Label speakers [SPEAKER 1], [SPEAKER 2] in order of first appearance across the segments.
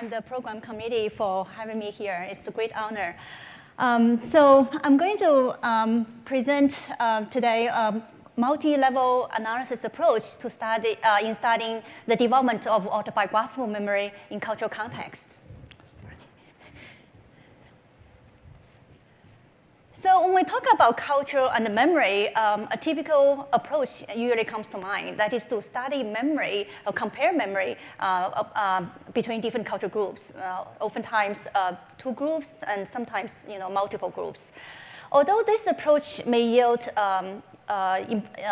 [SPEAKER 1] and the program committee for having me here. It's a great honor. So I'm going to present today a multi-level analysis approach to studying the development of autobiographical memory in cultural contexts. So when we talk about culture and memory, a typical approach usually comes to mind. That is to study memory or compare memory between different cultural groups, oftentimes two groups and sometimes multiple groups. Although this approach may yield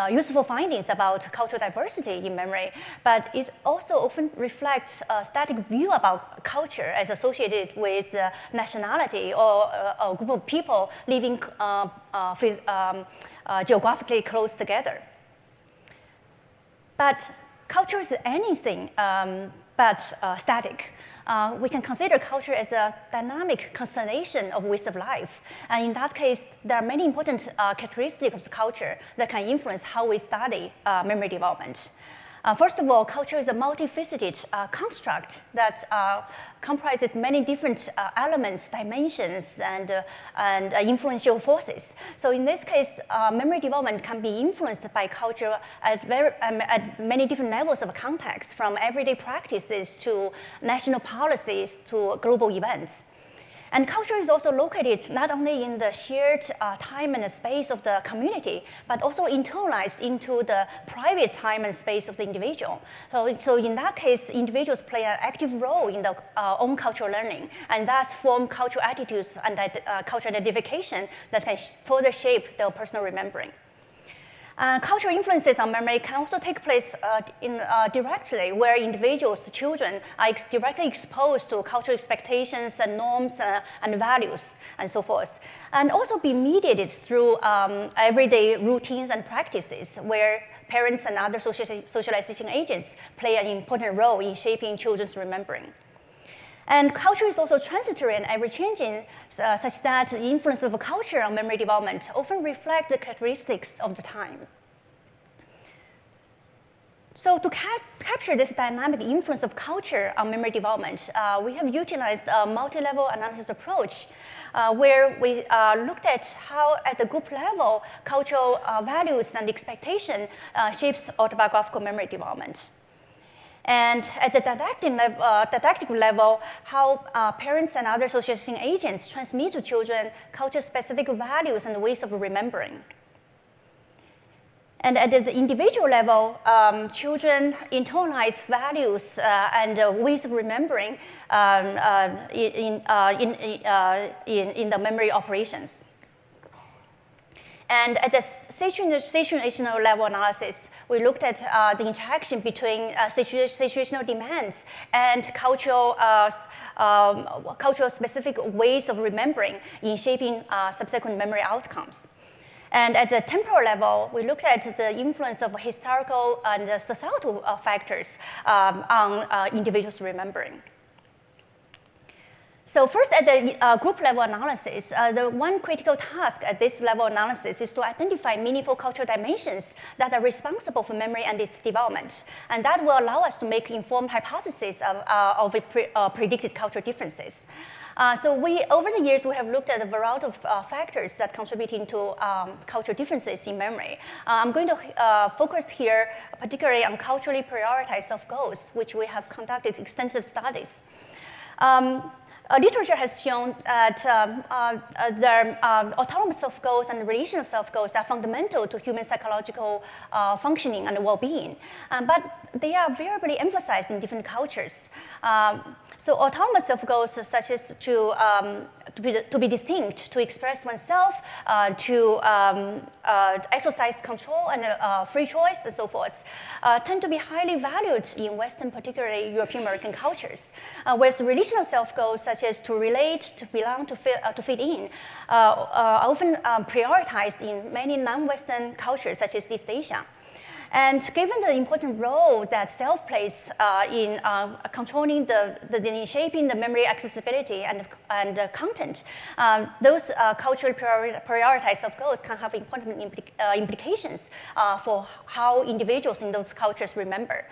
[SPEAKER 1] useful findings about cultural diversity in memory, but it also often reflects a static view about culture as associated with nationality or a group of people living geographically close together. But culture is anything but static. We can consider culture as a dynamic constellation of ways of life. And in that case, there are many important characteristics of culture that can influence how we study memory development. First of all, culture is a multifaceted construct that comprises many different elements, dimensions, and influential forces. So in this case, memory development can be influenced by culture at many different levels of context, from everyday practices to national policies to global events. And culture is also located not only in the shared time and space of the community, but also internalized into the private time and space of the individual. So in that case, individuals play an active role in their own cultural learning, and thus form cultural attitudes and cultural identification that can further shape their personal remembering. Cultural influences on memory can also take place directly, where individuals, children, are directly exposed to cultural expectations and norms and values and so forth, and also be mediated through everyday routines and practices, where parents and other socialization agents play an important role in shaping children's remembering. And culture is also transitory and ever-changing, such that the influence of culture on memory development often reflect the characteristics of the time. So to capture this dynamic influence of culture on memory development, we have utilized a multi-level analysis approach where we looked at how, at the group level, cultural values and expectation shapes autobiographical memory development. And at the didactic level, how parents and other socializing agents transmit to children culture-specific values and ways of remembering. And at the individual level, children internalize values and ways of remembering in the memory operations. And at the situational level analysis, we looked at the interaction between situational demands and cultural specific ways of remembering in shaping subsequent memory outcomes. And at the temporal level, we looked at the influence of historical and societal factors on individuals' remembering. So first, at the group level analysis, the one critical task at this level analysis is to identify meaningful cultural dimensions that are responsible for memory and its development. And that will allow us to make informed hypotheses of predicted cultural differences. So over the years, we have looked at a variety of factors that contribute into cultural differences in memory. I'm going to focus here particularly on culturally prioritized self-goals, which we have conducted extensive studies. Literature has shown that their autonomous self-goals and relational self-goals are fundamental to human psychological functioning and well-being, but they are variably emphasized in different cultures. So autonomous self-goals, such as to be distinct, to express oneself, to exercise control and free choice, and so forth, tend to be highly valued in Western, particularly European American cultures. Whereas relational self-goals, such as to relate, to belong, to fit in, are often prioritized in many non-Western cultures, such as East Asia. And given the important role that self plays in controlling shaping the memory accessibility and the content, those culturally prioritized self-goals can have important implications for how individuals in those cultures remember.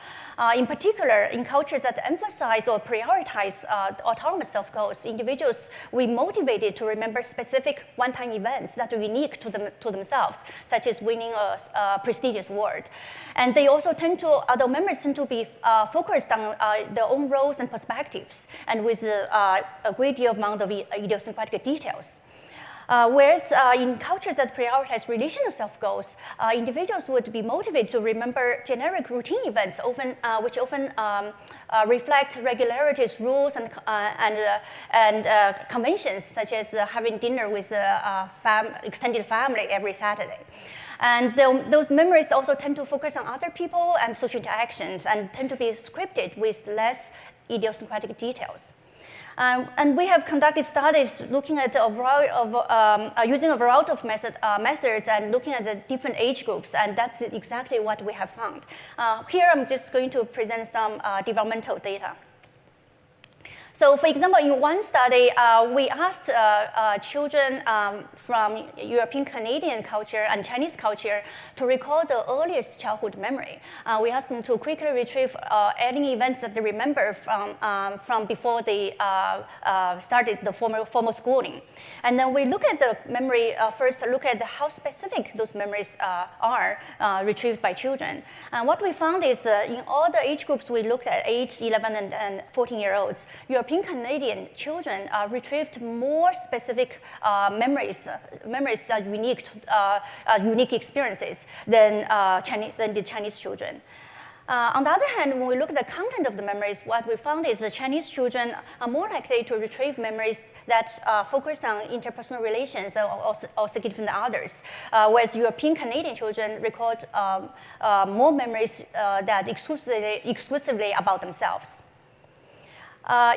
[SPEAKER 1] In particular, in cultures that emphasize or prioritize autonomous self-goals, individuals will be motivated to remember specific one-time events that are unique to themselves, such as winning a prestigious award. And they also their memories tend to be focused on their own roles and perspectives, and with a great deal amount of idiosyncratic details. Whereas in cultures that prioritize relational self-goals, individuals would be motivated to remember generic routine events, which often reflect regularities, rules, and conventions, such as having dinner with extended family every Saturday. And those memories also tend to focus on other people and social interactions, and tend to be scripted with less idiosyncratic details. And we have conducted studies looking at using a variety of methods and looking at the different age groups, and that's exactly what we have found. Here I'm just going to present some developmental data. So for example, in one study, we asked children from European Canadian culture and Chinese culture to recall the earliest childhood memory. We asked them to quickly retrieve any events that they remember from before they started the formal schooling. And then we look at the memory, first look at how specific those memories are retrieved by children. And what we found is in all the age groups we looked at, 8, 11, and 14-year-olds, European Canadian children retrieved more specific memories that are unique experiences than the Chinese children. On the other hand, when we look at the content of the memories, what we found is that Chinese children are more likely to retrieve memories that focus on interpersonal relations or significant others, whereas European Canadian children record more memories that exclusively about themselves.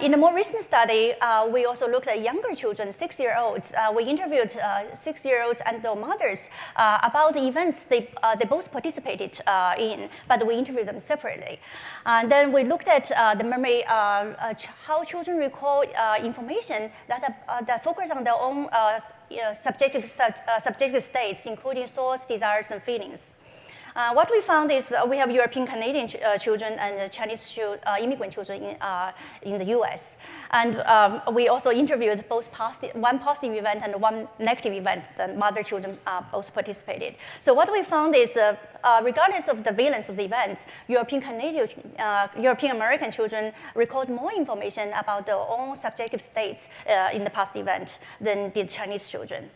[SPEAKER 1] In a more recent study, we also looked at younger children, 6-year-olds. We interviewed 6-year-olds and their mothers about the events they both participated in, but we interviewed them separately. And then we looked at the memory, how children recall information that focus on their own subjective states, including thoughts, desires, and feelings. What we found is we have European Canadian children and Chinese immigrant children in the US. And we also interviewed both one positive event and one negative event. The mother children both participated. So what we found is regardless of the valence of the events, European American children record more information about their own subjective states in the past event than did Chinese children.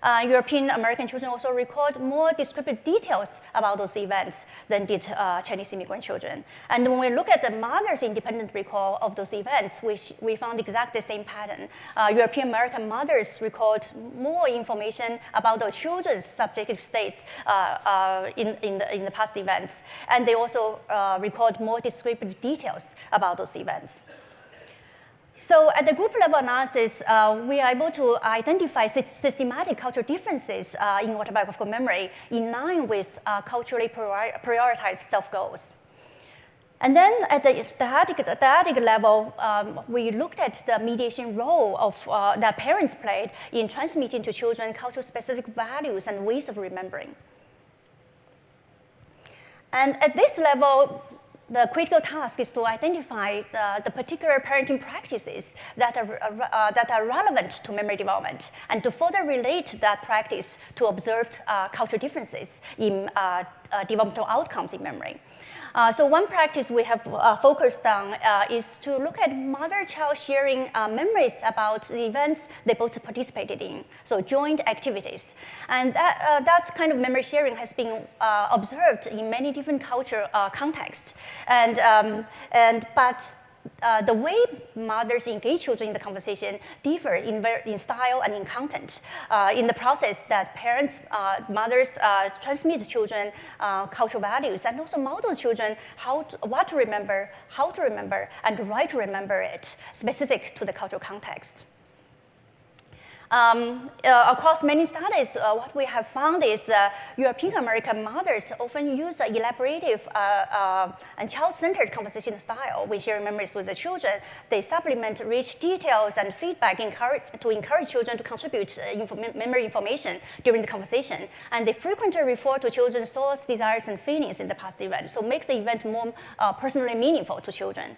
[SPEAKER 1] European American children also record more descriptive details about those events than did Chinese immigrant children. And when we look at the mother's independent recall of those events, we found exactly the same pattern. European American mothers record more information about their children's subjective states in the past events. And they also record more descriptive details about those events. So at the group level analysis, we are able to identify systematic cultural differences in autobiographical memory in line with culturally prioritized self-goals. And then at the dyadic level, we looked at the mediation role that parents played in transmitting to children cultural-specific values and ways of remembering. And at this level, the critical task is to identify the particular parenting practices that are relevant to memory development, and to further relate that practice to observed cultural differences in developmental outcomes in memory. So one practice we have focused on is to look at mother-child sharing memories about the events they both participated in, so joint activities. And that kind of memory sharing has been observed in many different cultural contexts. But the way mothers engage children in the conversation differ in style and in content. In the process that mothers transmit to children cultural values, and also model children what to remember, how to remember, and why to remember it, specific to the cultural context. Across many studies, what we have found is European American mothers often use an elaborative and child-centered conversation style when sharing memories with the children. They supplement rich details and feedback to encourage children to contribute memory information during the conversation. And they frequently refer to children's thoughts, desires, and feelings in the past event, so make the event more personally meaningful to children.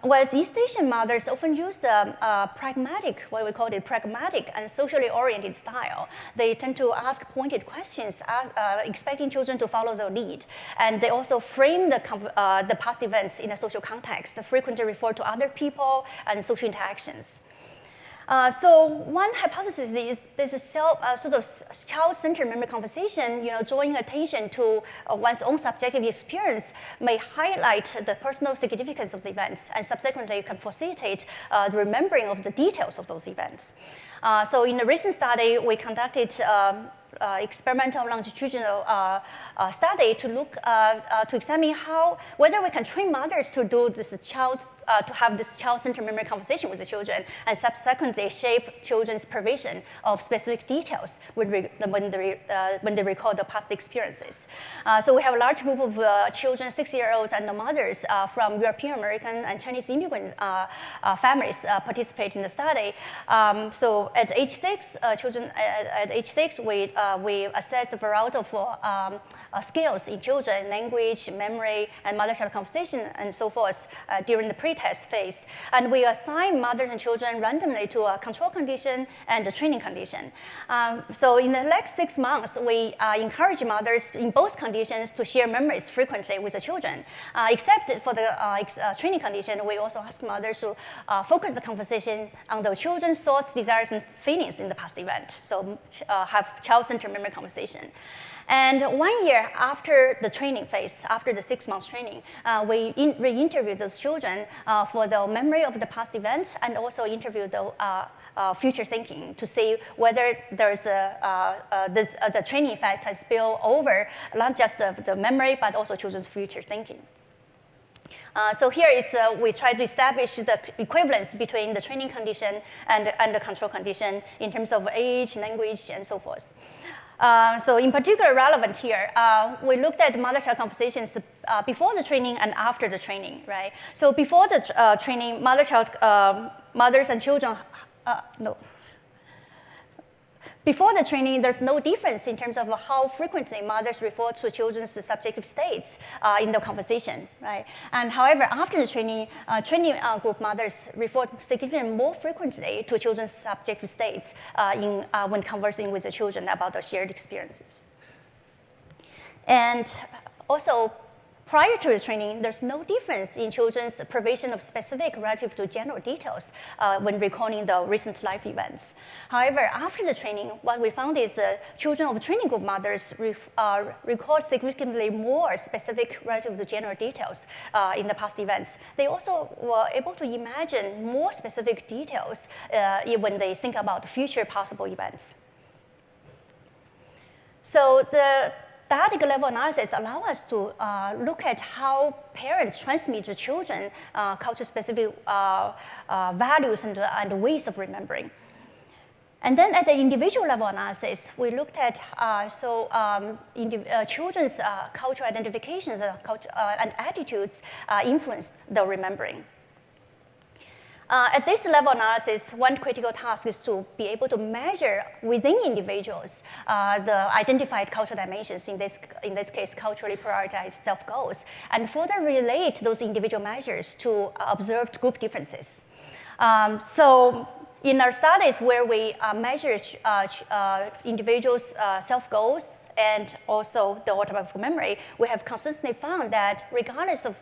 [SPEAKER 1] Whereas East Asian mothers often use the pragmatic, what we call it, pragmatic and socially oriented style. They tend to ask pointed questions, expecting children to follow their lead. And they also frame the past events in a social context, frequently refer to other people and social interactions. So one hypothesis is there's a sort of child-centered memory conversation, drawing attention to one's own subjective experience may highlight the personal significance of the events, and subsequently can facilitate the remembering of the details of those events. So in a recent study, we conducted experimental longitudinal study to look to examine whether we can train mothers to do this to have this child-centered memory conversation with the children, and subsequently shape children's provision of specific details when they recall the past experiences. So we have a large group of children, 6-year-olds, and the mothers from European American and Chinese immigrant families participate in the study. So at age 6, we assess the variety of skills in children, language, memory, and mother-child conversation, and so forth during the pre-test phase. And we assign mothers and children randomly to a control condition and a training condition. So in the next 6 months, we encourage mothers in both conditions to share memories frequently with the children. Except for the training condition, we also ask mothers to focus the conversation on the children's thoughts, desires, and feelings in the past event. So have child-centered memory conversation. And 1 year after the training phase, after the 6 months training, we re-interview those children for the memory of the past events, and also interview the future thinking to see whether there's the training effect has spilled over not just the memory, but also children's future thinking. So here we try to establish the equivalence between the training condition and the control condition in terms of age, language, and so forth. So in particular relevant here, we looked at mother-child conversations before the training and after the training, right? So before the training, mothers and children, Before the training, there's no difference in terms of how frequently mothers refer to children's subjective states in the conversation, right? And however, after the training, group mothers refer significantly more frequently to children's subjective states when conversing with the children about their shared experiences. And also, prior to the training, there's no difference in children's provision of specific relative to general details when recalling the recent life events. However, after the training, what we found is children of training group mothers record significantly more specific relative to general details in the past events. They also were able to imagine more specific details when they think about future possible events. So the dyadic level analysis allows us to look at how parents transmit to children culture-specific values and ways of remembering. And then at the individual level analysis, we looked at children's cultural identifications and attitudes influence the remembering. At this level analysis, one critical task is to be able to measure within individuals the identified cultural dimensions, in this case, culturally prioritized self-goals, and further relate those individual measures to observed group differences. So in our studies where we measure individuals' self-goals and also the autobiographical memory, we have consistently found that regardless of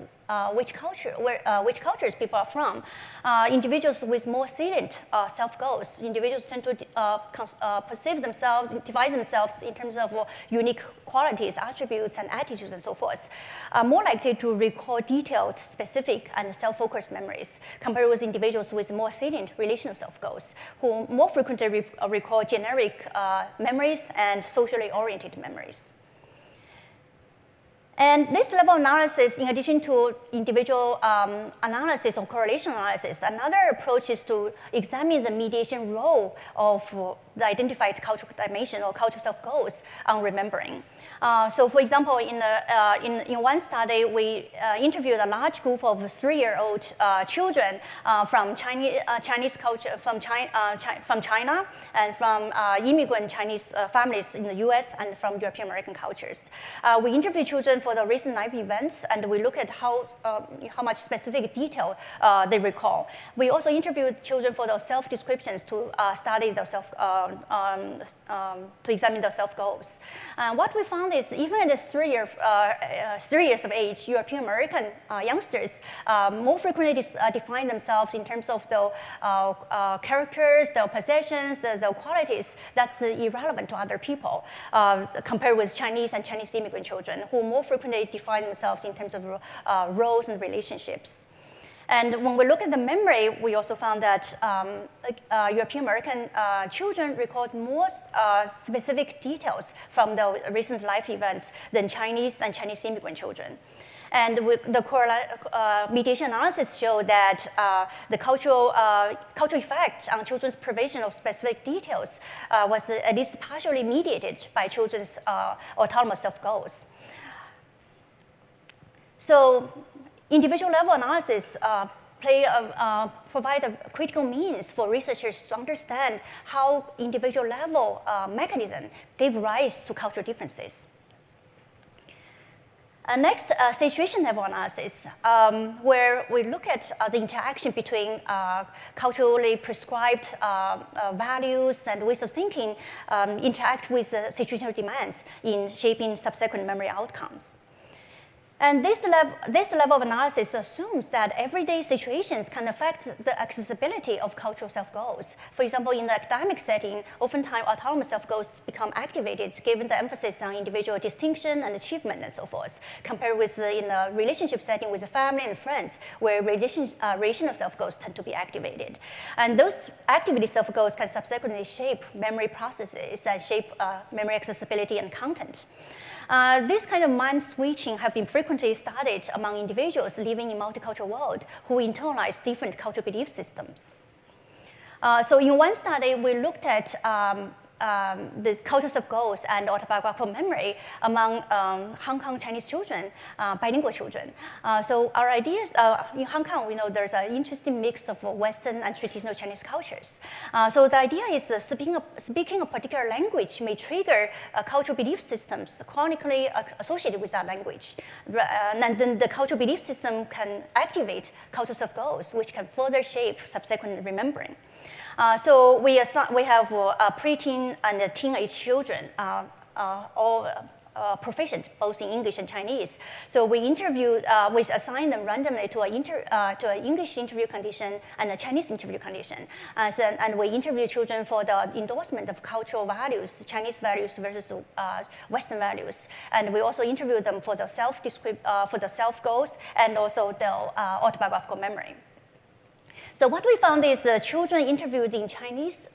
[SPEAKER 1] which cultures people are from, individuals with more salient self-goals, individuals tend to perceive themselves, divide themselves in terms of unique qualities, attributes, and attitudes, and so forth, are more likely to recall detailed, specific, and self-focused memories compared with individuals with more salient relational self-goals, who more frequently recall generic memories and socially oriented memories. And this level of analysis, in addition to individual analysis or correlation analysis, another approach is to examine the mediation role of the identified cultural dimension or cultural self-goals on remembering. So for example, in one study, we interviewed a large group of 3-year-old children from Chinese culture, from China, and from immigrant Chinese families in the US and from European American cultures. We interviewed children for the recent life events, and we look at how much specific detail they recall. We also interviewed children for those self-descriptions to study their to examine their self-goals. What we found is even at 3 years of age, European American youngsters more frequently define themselves in terms of their characters, their possessions, their qualities that's irrelevant to other people, compared with Chinese and Chinese immigrant children who more frequently define themselves in terms of roles and relationships. And when we look at the memory, we also found that European American children record more specific details from the recent life events than Chinese and Chinese immigrant children. And the mediation analysis showed that the cultural effect on children's provision of specific details was at least partially mediated by children's autonomous self-goals. So individual level analysis provide a critical means for researchers to understand how individual level mechanism gave rise to cultural differences. Next, situation level analysis, where we look at the interaction between culturally prescribed values and ways of thinking interact with situational demands in shaping subsequent memory outcomes. And this level of analysis assumes that everyday situations can affect the accessibility of cultural self-goals. For example, in the academic setting, oftentimes autonomous self-goals become activated given the emphasis on individual distinction and achievement and so forth, compared with in a relationship setting with a family and friends, where relational self-goals tend to be activated. And those activated self-goals can subsequently shape memory processes and shape memory accessibility and content. This kind of mind switching have been frequently studied among individuals living in multicultural world who internalize different cultural belief systems. So in one study, we looked at the cultural self-goals and autobiographical memory among Hong Kong Chinese children, bilingual children. So our ideas, in Hong Kong, we know there's an interesting mix of Western and traditional Chinese cultures. So the idea is speaking a particular language may trigger cultural belief systems chronically associated with that language. And then the cultural belief system can activate cultural self-goals, which can further shape subsequent remembering. So we have preteen and teenage children, all proficient both in English and Chinese. So we assigned them randomly to an English interview condition and a Chinese interview condition. And we interviewed children for the endorsement of cultural values, Chinese values versus Western values. And we also interviewed them for the self-goals and also the autobiographical memory. So what we found is children interviewed in Chinese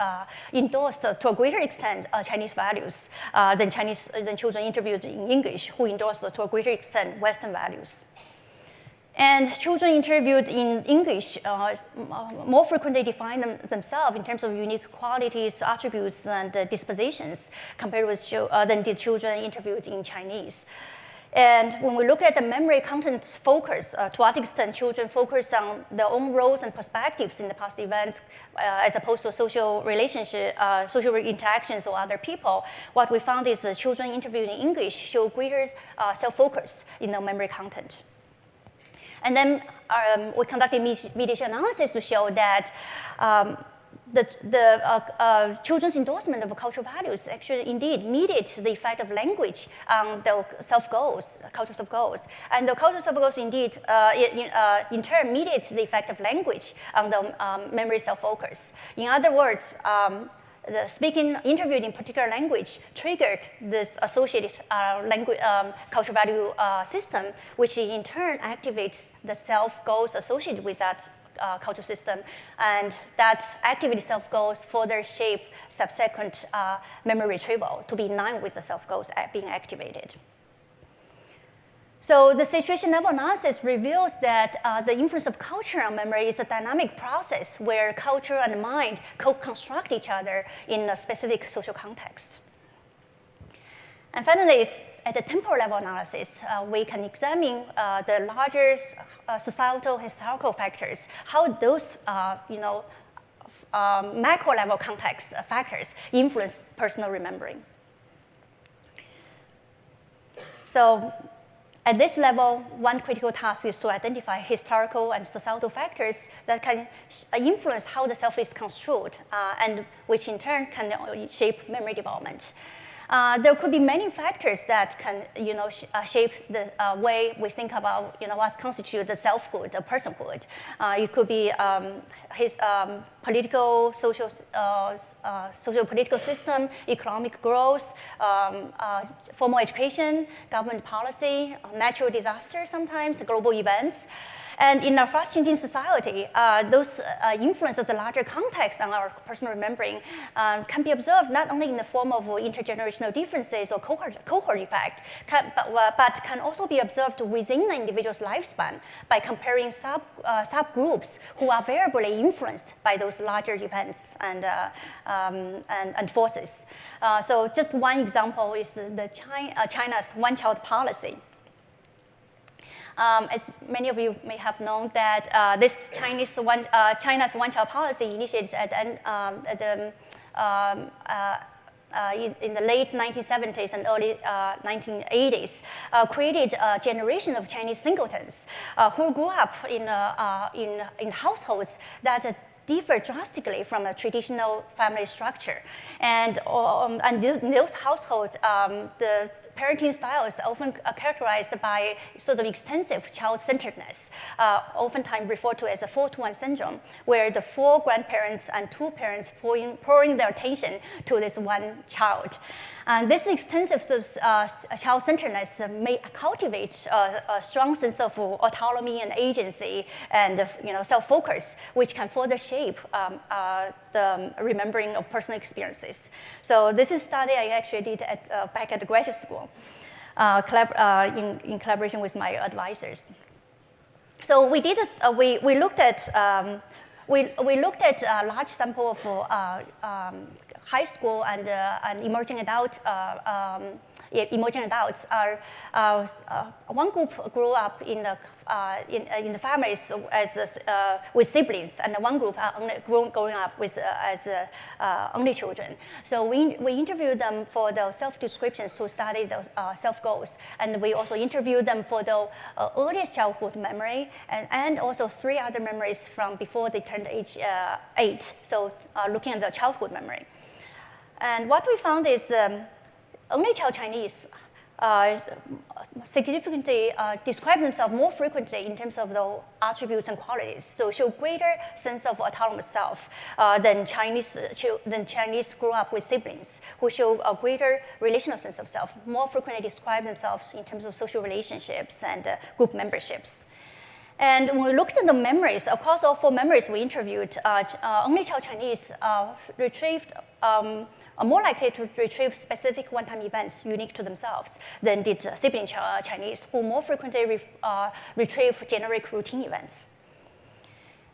[SPEAKER 1] endorsed to a greater extent Chinese values than children interviewed in English who endorsed to a greater extent Western values. And children interviewed in English more frequently define themselves in terms of unique qualities, attributes, and dispositions compared with than did children interviewed in Chinese. And when we look at the memory content focus, to what extent children focus on their own roles and perspectives in the past events as opposed to social relationship, social interactions or other people, what we found is children interviewed in English show greater self-focus in their memory content. And then we conducted mediation analysis to show that the children's endorsement of cultural values actually indeed mediates the effect of language on the self-goals, cultural self-goals. And the cultural self-goals indeed, in turn, mediates the effect of language on the memory self-focus. In other words, the interviewed in particular language triggered this associated cultural value system, which in turn activates the self-goals associated with that cultural system, and that activated self-goals further shape subsequent memory retrieval to be in line with the self-goals being activated. So the situation level analysis reveals that the influence of culture on memory is a dynamic process where culture and mind co-construct each other in a specific social context. And finally, at the temporal level analysis, we can examine the larger societal historical factors, how those macro level context factors influence personal remembering. So at this level, one critical task is to identify historical and societal factors that can influence how the self is construed, and which in turn can shape memory development. There could be many factors that can, shape the way we think about, what constitutes the selfhood, the personhood. It could be his political, social-political system, economic growth, formal education, government policy, natural disasters sometimes, global events. And in our fast-changing society, those influence of the larger context on our personal remembering can be observed not only in the form of intergenerational differences or cohort effect, but can also be observed within the individual's lifespan by comparing subgroups who are variably influenced by those larger events and forces. So just one example is China's one-child policy. As many of you may have known that this China's one-child policy initiated in the late 1970s and early 1980s, created a generation of Chinese singletons who grew up in households that differ drastically from a traditional family structure. And in those households, the parenting styles are often characterized by sort of extensive child-centeredness, oftentimes referred to as a 4-to-1 syndrome, where the 4 grandparents and 2 parents pouring their attention to this one child. And this extensive child-centeredness may cultivate a strong sense of autonomy and agency and self-focus, which can further shape the remembering of personal experiences. So this is a study I actually did back at the graduate school in collaboration with my advisors. So we did this, we looked at a large sample of high school and emerging adults. One group grew up in the families with siblings, and one group growing up as only children. So we interviewed them for the self-descriptions to study those self-goals, and we also interviewed them for the earliest childhood memory, and also 3 other memories from before they turned age 8. So looking at the childhood memory. And what we found is only child Chinese significantly describe themselves more frequently in terms of the attributes and qualities, so show greater sense of autonomous self than Chinese grew up with siblings, who show a greater relational sense of self, more frequently describe themselves in terms of social relationships and group memberships. And when we looked at the memories, across all 4 memories we interviewed, only child Chinese are more likely to retrieve specific one-time events unique to themselves than did sibling Chinese, who more frequently retrieve generic routine events.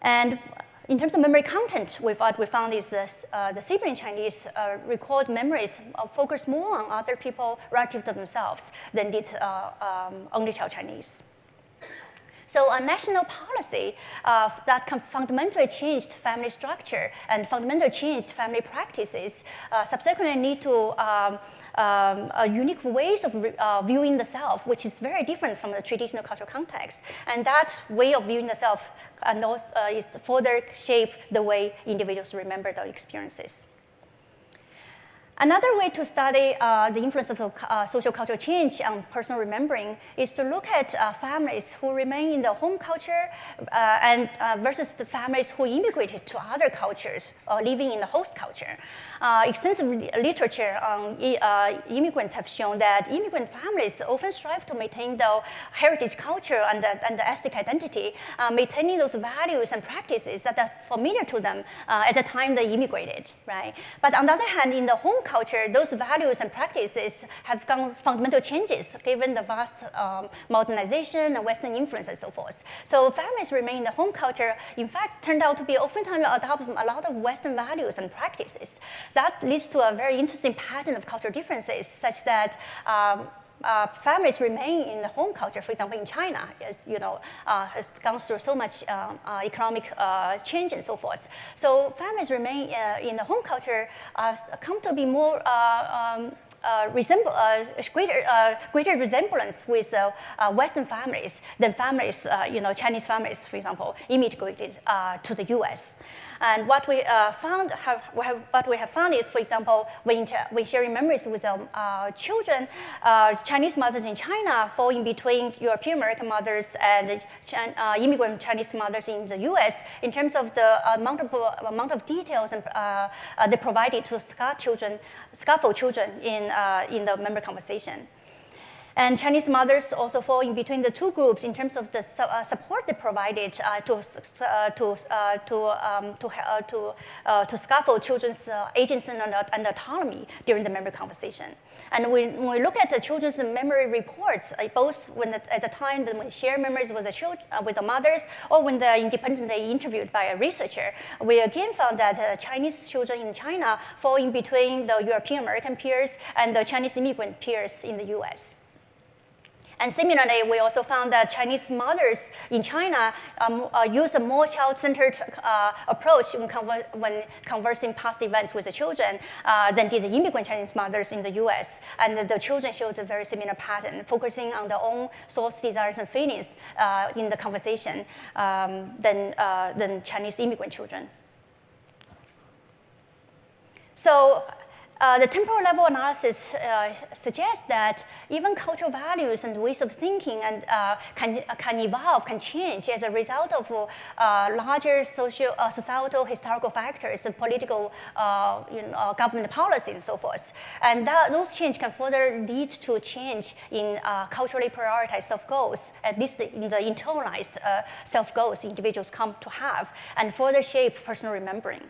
[SPEAKER 1] And in terms of memory content, what we found is the sibling Chinese record memories focus more on other people relative to themselves than did only child Chinese. So a national policy that can fundamentally change family structure and fundamentally change family practices subsequently lead to unique ways of viewing the self, which is very different from the traditional cultural context. And that way of viewing the self is to further shape the way individuals remember their experiences. Another way to study the influence of social cultural change on personal remembering is to look at families who remain in the home culture versus the families who immigrated to other cultures or living in the host culture. Extensive literature on immigrants have shown that immigrant families often strive to maintain the heritage culture and the ethnic identity, maintaining those values and practices that are familiar to them at the time they immigrated, right? But on the other hand, in the home culture, those values and practices have gone fundamental changes given the vast modernization and Western influence and so forth. So families remain in the home culture, in fact, turned out to be oftentimes adopt a lot of Western values and practices. That leads to a very interesting pattern of cultural differences, such that families remain in the home culture. For example, in China, has gone through so much economic change and so forth. So families remain in the home culture, come to be more greater resemblance with Western families than families, Chinese families, for example, immigrated to the U.S. And what we have found is, for example, when sharing memories with children, Chinese mothers in China fall in between European American mothers and immigrant Chinese mothers in the U.S. in terms of the amount of details and they provided to scaffold children in the member conversation. And Chinese mothers also fall in between the two groups in terms of the support they provided to scaffold children's agency and autonomy during the memory conversation. And when we look at the children's memory reports, both at the time when we share memories with the mothers or when they're independently interviewed by a researcher, we again found that Chinese children in China fall in between the European American peers and the Chinese immigrant peers in the US. And similarly, we also found that Chinese mothers in China use a more child-centered approach when conversing past events with the children than did the immigrant Chinese mothers in the US. And the children showed a very similar pattern, focusing on their own thoughts, desires, and feelings in the conversation than Chinese immigrant children. So the temporal level analysis suggests that even cultural values and ways of thinking can evolve, can change as a result of larger societal historical factors, and political government policy and so forth. And those changes can further lead to a change in culturally prioritized self-goals, at least in the internalized self-goals individuals come to have, and further shape personal remembering.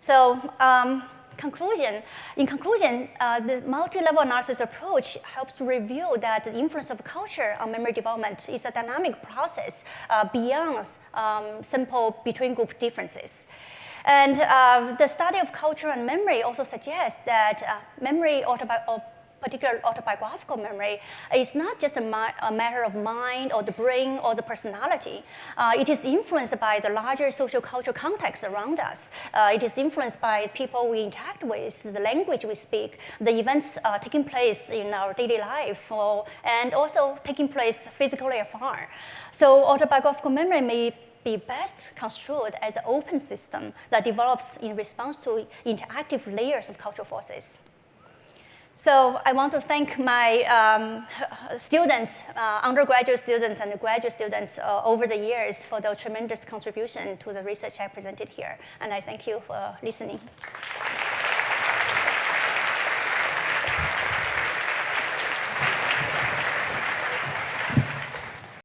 [SPEAKER 1] So, in conclusion, the multi-level analysis approach helps to reveal that the influence of culture on memory development is a dynamic process beyond simple between-group differences. And the study of culture and memory also suggests that particular autobiographical memory is not just a matter of mind or the brain or the personality. It is influenced by the larger social cultural context around us. It is influenced by people we interact with, the language we speak, the events taking place in our daily life, and also taking place physically afar. So autobiographical memory may be best construed as an open system that develops in response to interactive layers of cultural forces. So I want to thank my students, undergraduate students and graduate students over the years for their tremendous contribution to the research I presented here. And I thank you for listening.